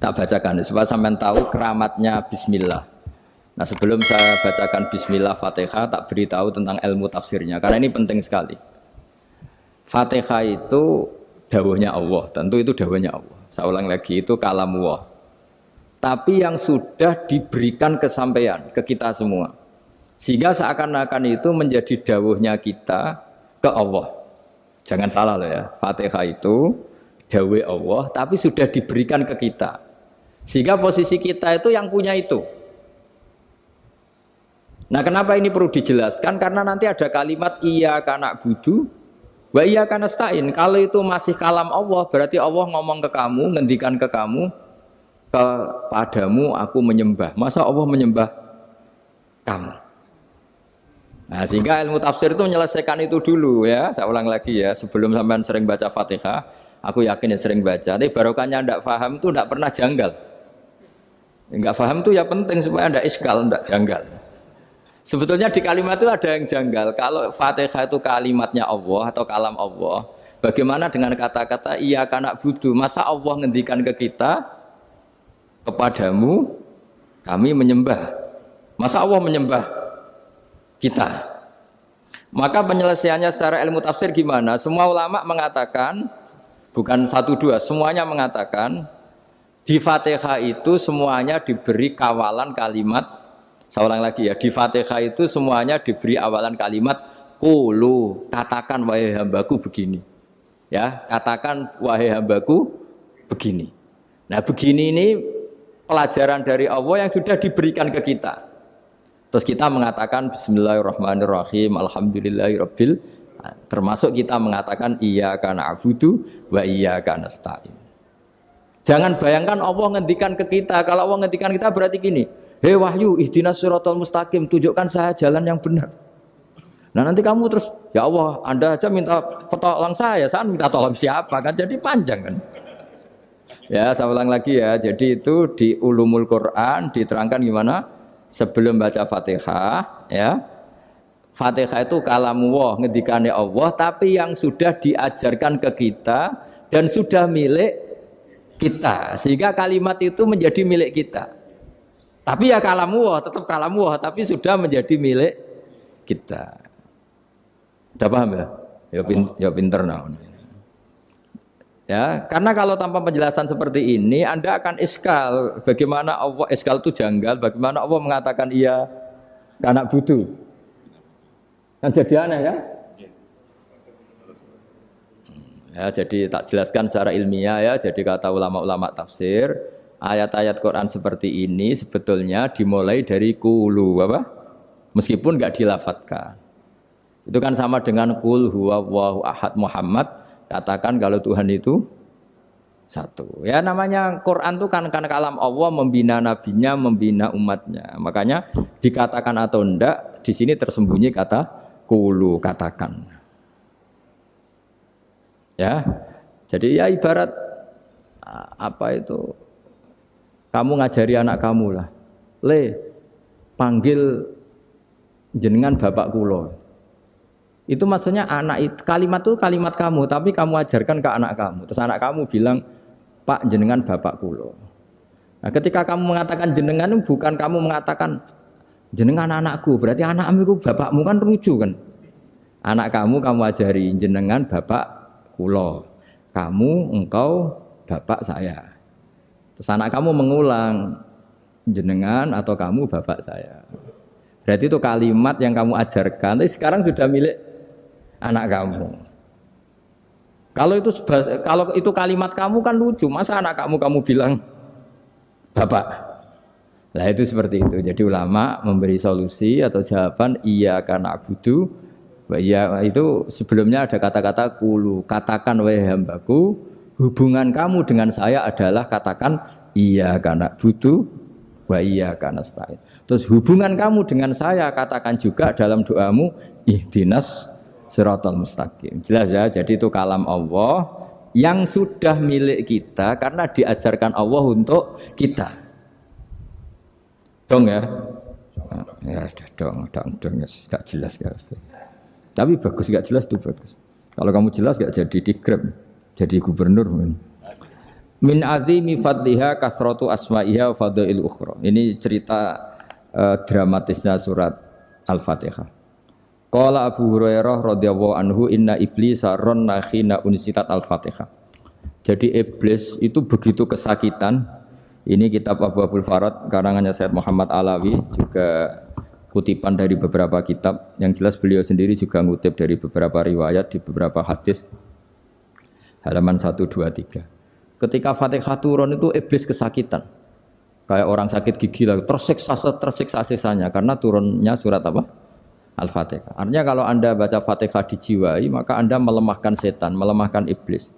Tak bacakan supaya sampean tahu keramatnya bismillah. Nah, sebelum saya bacakan bismillah Fatihah, tak beritahu tentang ilmu tafsirnya karena ini penting sekali. Fatihah itu dawuhnya Allah, tentu itu dawuhnya Allah. Saya ulang lagi, itu kalamullah. Tapi yang sudah diberikan kesampaian ke kita semua. Sehingga seakan-akan itu menjadi dawuhnya kita ke Allah. Jangan salah loh ya, Fatihah itu dawuh Allah tapi sudah diberikan ke kita. Sehingga posisi kita itu yang punya itu. Nah, kenapa ini perlu dijelaskan? Karena nanti ada kalimat iyyaka na'budu wa iyyaka nasta'in. Kalau itu masih kalam Allah, berarti Allah ngomong ke kamu, ngendikan ke kamu, kepadamu aku menyembah. Masa Allah menyembah kamu? Nah, sehingga ilmu tafsir itu menyelesaikan itu dulu ya. Saya ulang lagi ya, sebelum sampean sering baca Fatihah, aku yakin ya sering baca. Tapi barokahnya ndak paham itu ndak pernah janggal. Enggak paham itu ya penting supaya ndak iskal, ndak janggal. Sebetulnya di kalimat itu ada yang janggal. Kalau Fatihah itu kalimatnya Allah atau kalam Allah, bagaimana dengan kata-kata iyyaka na'budu? Masa Allah ngendikan ke kita, kepadamu kami menyembah. Masa Allah menyembah kita? Maka penyelesaiannya secara ilmu tafsir gimana? Semua ulama mengatakan, bukan satu dua, semuanya mengatakan di Fatihah itu semuanya diberi kawalan kalimat. Saya ulang lagi ya, di Fatihah itu semuanya diberi awalan kalimat qulu, katakan wahai hambaku begini. Ya, katakan wahai hambaku begini. Nah, begini ini pelajaran dari Allah yang sudah diberikan ke kita. Terus kita mengatakan bismillahirrahmanirrahim, alhamdulillahirabbil, termasuk kita mengatakan iyyaka na'budu wa iyyaka nasta'in. Jangan bayangkan Allah ngendikan ke kita. Kalau Allah ngendikan kita berarti gini, hei wahyu, ihdinas siratal mustaqim, tunjukkan saya jalan yang benar. Nah, nanti kamu terus, ya Allah, Anda aja minta tolong saya minta tolong siapa kan? Jadi panjang kan? Ya, saya ulang lagi ya. Jadi itu di Ulumul Quran diterangkan gimana? Sebelum baca Fatihah, ya. Fatihah itu kalamullah, ngendikane Allah, tapi yang sudah diajarkan ke kita dan sudah milik kita. Sehingga kalimat itu menjadi milik kita. Tapi ya kalamullah, tetap kalamullah, tapi sudah menjadi milik kita. Udah paham ya? Ya pinter nah. Ya, karena kalau tanpa penjelasan seperti ini, Anda akan iskal. Bagaimana Allah iskal itu janggal? Bagaimana Allah mengatakan iya anak butuh? Kan jadi aneh ya? Ya, jadi tak jelaskan secara ilmiah ya. Jadi kata ulama-ulama tafsir, ayat-ayat Quran seperti ini sebetulnya dimulai dari qulu apa? Meskipun enggak dilafatkan. Itu kan sama dengan qul huwallahu ahad Muhammad, katakan kalau Tuhan itu satu. Ya namanya Quran itu kan kalam Allah, membina nabinya, membina umatnya. Makanya dikatakan atau enggak di sini tersembunyi kata qulu, katakan. Ya. Jadi ya ibarat apa itu? Kamu ngajari anak kamu lah, le, panggil jenengan bapak kulo. Itu maksudnya anak itu, kalimat itu kalimat kamu, tapi kamu ajarkan ke anak kamu. Terus anak kamu bilang, Pak jenengan bapak kulo. Nah, ketika kamu mengatakan jenengan, bukan kamu mengatakan jenengan anakku, berarti anakmu itu bapakmu, kan lucu kan? Anak kamu ajari jenengan bapak kulo, kamu engkau bapak saya. Terus anak kamu mengulang jenengan atau kamu bapak saya. Berarti itu kalimat yang kamu ajarkan, tapi sekarang sudah milik anak kamu. Kalau itu kalimat kamu kan lucu, masa anak kamu bilang bapak. Nah itu seperti itu. Jadi ulama memberi solusi atau jawaban iyyaka na'budu wa iya, itu sebelumnya ada kata-kata qulu, katakan wahai hambaku, hubungan kamu dengan saya adalah katakan iyyaka na'budu wa iyyaka nasta'in. Terus hubungan kamu dengan saya katakan juga dalam doamu ihdinas siratal mustaqim. Jelas ya, jadi itu kalam Allah yang sudah milik kita karena diajarkan Allah untuk kita. Dong ya? Ya dong ya, gak jelas gak. Tapi bagus, gak jelas itu bagus. Kalau kamu jelas gak jadi digrab, jadi gubernur. Min azimi fadliha kasratu asma'iha wa fadail ukhra. Ini cerita dramatisnya surat Al-Fatihah. Qala Abu Hurairah radhiyallahu anhu inna iblisa ranna khina unsitat Al-Fatihah. Jadi iblis itu begitu kesakitan. Ini kitab Abu Abul Farad karangannya Sayyid Muhammad Alawi, juga kutipan dari beberapa kitab. Yang jelas beliau sendiri juga ngutip dari beberapa riwayat di beberapa hadis. Halaman 1, 2, 3. Ketika Fatihah turun itu iblis kesakitan. Kayak orang sakit gigi lah, tersiksa sisanya karena turunnya surat apa? Al-Fatihah. Artinya kalau Anda baca Fatihah dijiwai, maka Anda melemahkan setan, melemahkan iblis.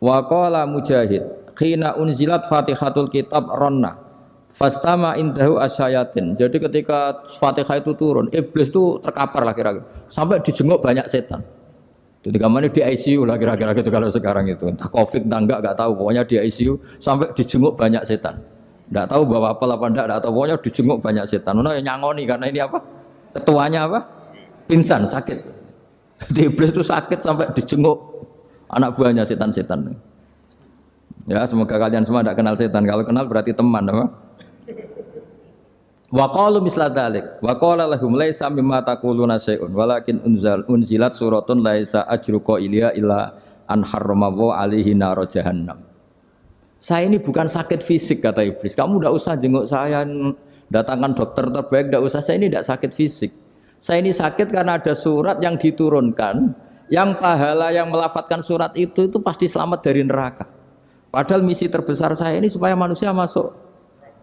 Wa qala Mujahid, khina unzilat Fatihatul kitab ronna fastama indahu asyayatin. Jadi ketika Fatihah itu turun, iblis itu terkapar lah kira-kira. Sampai dijenguk banyak setan. Jadi kamarnya di ICU lah kira-kira gitu kalau sekarang itu. Entah COVID entah enggak tahu. Pokoknya di ICU sampai dijenguk banyak setan. Enggak tahu bawa apa enggak tahu. Pokoknya dijenguk banyak setan. Mana yang nyangoni karena ini apa? Ketuanya apa? Pingsan, sakit. Jadi iblis itu sakit sampai dijenguk anak buahnya setan-setan. Ya, semoga kalian semua tidak kenal setan. Kalau kenal berarti teman, apa? Wa qalu misla dzalik wa qala lahum laisa mimma taquluna syai'un walakin unzilat suratun laisa ajru qailiha illa an harrama alaihi nar jahannam. Saya ini bukan sakit fisik kata iblis. Kamu tidak usah jenguk saya, datangkan dokter terbaik, tidak usah. Saya ini tidak sakit fisik. Saya ini sakit karena ada surat yang diturunkan, yang pahala yang melafatkan surat itu pasti selamat dari neraka. Padahal misi terbesar saya ini supaya manusia masuk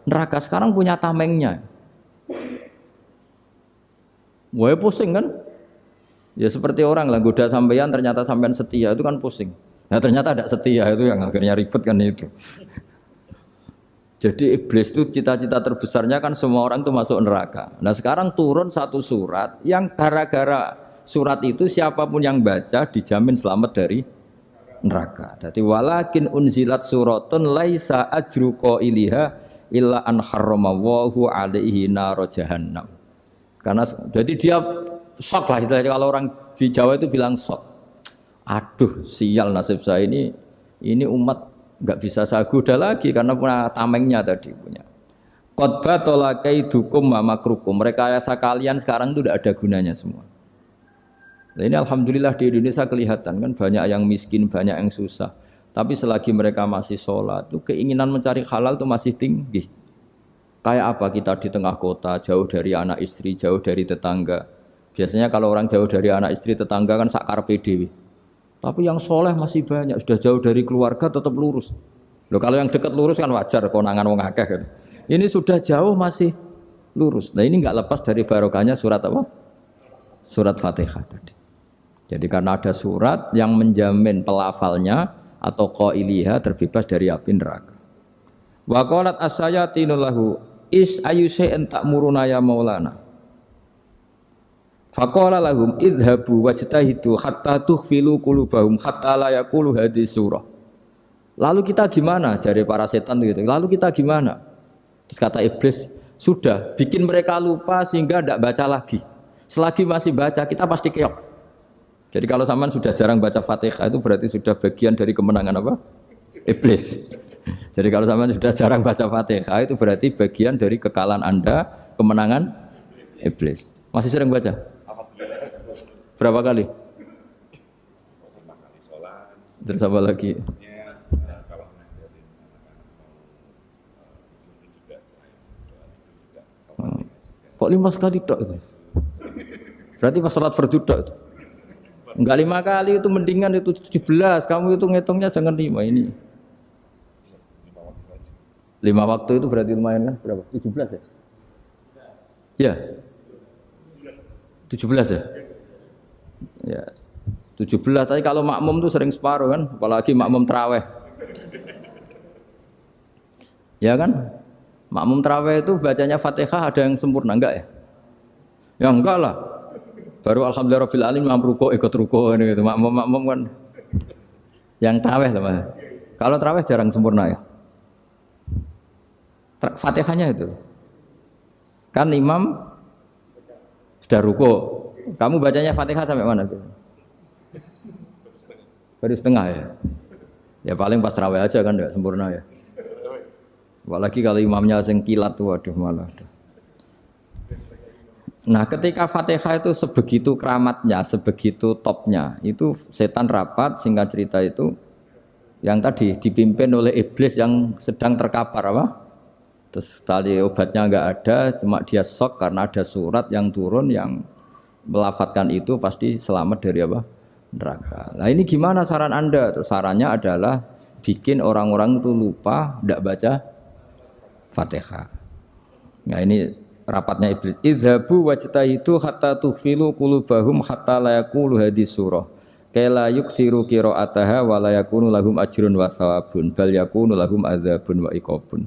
neraka. Sekarang punya tamengnya. Wah pusing kan? Ya seperti orang lah goda sampean ternyata sampean setia itu kan pusing. Nah ternyata tidak setia itu yang akhirnya ribet kan itu. Jadi iblis itu cita-cita terbesarnya kan semua orang itu masuk neraka. Nah sekarang turun satu surat yang gara-gara surat itu siapapun yang baca dijamin selamat dari neraka. Jadi walakin unzilat suratun laisa ajru qailiha illa an harramallahu alaihi nar jahannam. Karena jadi dia shock lah kalau orang di Jawa itu bilang shock. Aduh, sial nasib saya ini umat enggak bisa saya goda lagi karena punya tamengnya tadi punya. Qad batala kaidukum wa makrukum. Rekayasa kalian sekarang itu tidak ada gunanya semua. Nah, ini alhamdulillah di Indonesia kelihatan kan banyak yang miskin, banyak yang susah. Tapi selagi mereka masih sholat, itu keinginan mencari halal itu masih tinggi. Kayak apa kita di tengah kota, jauh dari anak istri, jauh dari tetangga. Biasanya kalau orang jauh dari anak istri, tetangga kan sakar PDW. Tapi yang soleh masih banyak, sudah jauh dari keluarga tetap lurus. Loh, kalau yang dekat lurus kan wajar, konangan wong akeh kan. Ini sudah jauh masih lurus. Nah ini nggak lepas dari barokahnya surat apa? Surat Fatihah tadi. Jadi karena ada surat yang menjamin pelafalnya atau qailiha terbebas dari api neraka. Wa qalat as-sayatinu lahu is ayyusai'in ta'muruna ya maulana. Faqala lahum idhabu wajtahidu hatta tukhfilu qulubahum hatta la yaqulu hadhihi surah. Lalu kita gimana? Jari para setan gitu. Lalu kita gimana? Terus kata iblis, sudah bikin mereka lupa sehingga tidak baca lagi. Selagi masih baca kita pasti keok. Jadi kalau sampean sudah jarang baca Fatihah itu berarti sudah bagian dari kemenangan apa? Iblis. Jadi kalau sampean sudah jarang baca Fatihah itu berarti bagian dari kekalahan Anda, kemenangan iblis. Masih sering baca? Berapa kali? Terus apa lagi? Kok 5 kali tok itu? Berarti pas salat fardu tok itu. Enggak 5 kali itu mendingan itu 17. Kamu itu ngitungnya jangan 5 ini. 5 waktu itu berarti lumayan kan? Berapa? 17 ya? Ya. 17 ya? Ya. 17. Tapi kalau makmum tuh sering separuh kan? Apalagi makmum tarawih. Ya kan? Makmum tarawih itu bacanya Fatihah ada yang sempurna enggak ya? Ya enggak lah. Baru alhamdulillahirabbil alamin mampu ruko ikut ruko ini gitu. Makmum kan yang tarawih lah Mas. Kalau tarawih jarang sempurna ya. Fatihahnya itu. Kan imam sudah ruko. Kamu bacanya Fatihah sampai mana gitu? Baru setengah ya. Ya paling pas tarawih aja kan enggak sempurna ya. Apalagi kalau imamnya sing kilat tuh waduh malah. Nah, ketika Fatihah itu sebegitu keramatnya, sebegitu topnya, itu setan rapat, singkat cerita itu yang tadi dipimpin oleh iblis yang sedang terkapar apa? Terus tali obatnya enggak ada, cuma dia shock karena ada surat yang turun yang melafatkan itu pasti selamat dari apa? Neraka. Nah, ini gimana saran Anda? Terus sarannya adalah bikin orang-orang itu lupa enggak baca Fatihah. Nah, ini rapatnya iblis. Idzabu wajtahidu hatta tufilu qulubahum hatta la yaqulu hadis surah. Kala yuksiru qiraataha wa la yakunu lahum ajrun wa thawabun bal yakunu lahum adzabun wa iqabun.